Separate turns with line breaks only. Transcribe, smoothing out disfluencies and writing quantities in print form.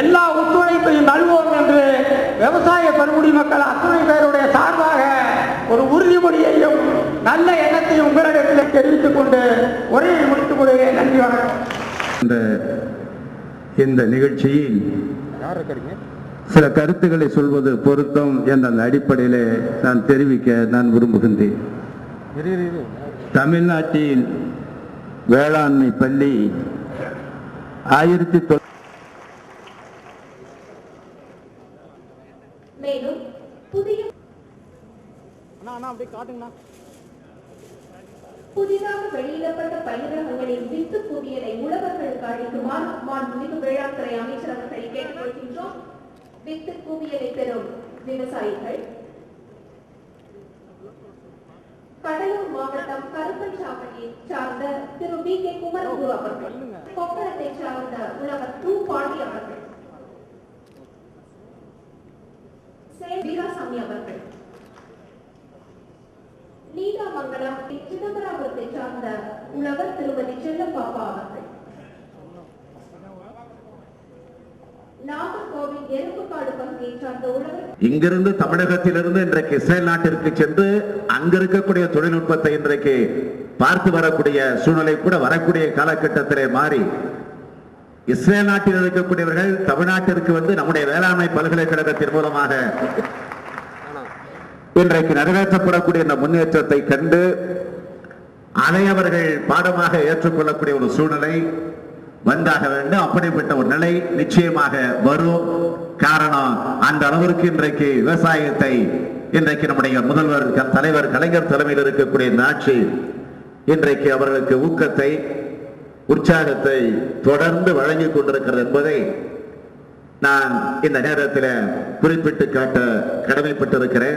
எல்லா ஒத்துழைப்பையும் நல்வோம் என்று விவசாய பெருங்குடி மக்கள் அத்துணை பேருடைய சார்பாக ஒரு உறுதிமொழியையும் நல்ல எண்ணத்தையும் உங்களிடத்தில் தெரிவித்துக் கொண்டு உரையை முடித்துக் கொள்கிறேன். நன்றி, வணக்கம்.
இந்த நிகழ்ச்சியில் சில கருத்துக்களை சொல்வது பொருத்தம் என்ற அடிப்படையில் நான் தெரிவிக்க நான் விரும்புகின்றேன். தமிழ்நாட்டில் வேளாண்மை பள்ளி 1900
மேலும் புதிதாக வெளியிடப்பட்ட பயிரகங்களின் வித்து புதியதை உழவர்களுக்கு அளிக்குமாறு மாண்புமிகு வேளாண் துறை அமைச்சர் அவர்களை கேட்டுக்கொள்கின்றோம். வித்து குவியலை பெறும் விவசாயிகள் கடலூர் மாவட்டம் கருப்பஞ்சாவடியை சார்ந்த திரு வி கே குமரகுரு அவர்கள், கொப்பளத்தை சார்ந்த உழவர் டு பாண்டி அவர்கள், வீராசாமி அவர்கள், நீடாமங்கலம் சிதம்பராபுரத்தை சார்ந்த உழவர் திருமதி செல்லப்பாப்பா அவர்கள், நாகர்கோவில் எறும்புக்காடு பகுதியை சார்ந்த உழவர்,
இங்கிருந்து தமிழகத்திலிருந்து இன்றைக்கு இஸ்ரேல் நாட்டிற்கு சென்று அங்க இருக்கக்கூடிய தொழில்நுட்பத்தை இன்றைக்கு பார்த்து வரக்கூடிய சூழ்நிலை கூட வரக்கூடிய காலகட்டத்திலே மாறி இஸ்ரேல் நாட்டில் இருக்கக்கூடியவர்கள் தமிழ்நாட்டிற்கு வந்து நம்முடைய வேளாண்மை பல்கலைக்கழகத்தின் மூலமாக இன்றைக்கு நிறைவேற்றப்படக்கூடிய இந்த முன்னேற்றத்தை கண்டு அதை அவர்கள் பாடமாக ஏற்றுக்கொள்ளக்கூடிய ஒரு சூழ்நிலை வந்தாக வேண்டும். அப்படிப்பட்ட ஒரு நிலை நிச்சயமாக வரும். காரணம், அந்த அளவிற்கு இன்றைக்கு விவசாயத்தை இன்றைக்கு நம்முடைய முதல்வர் தலைவர் கலைஞர் தலைமையில் இருக்கக்கூடிய ஆட்சி இன்றைக்கு அவர்களுக்கு ஊக்கத்தை உற்சாகத்தை தொடர்ந்து வழங்கிக் கொண்டிருக்கிறது என்பதை நான் இந்த நேரத்தில் குறிப்பிட்டு காட்ட கடமைப்பட்டிருக்கிறேன்.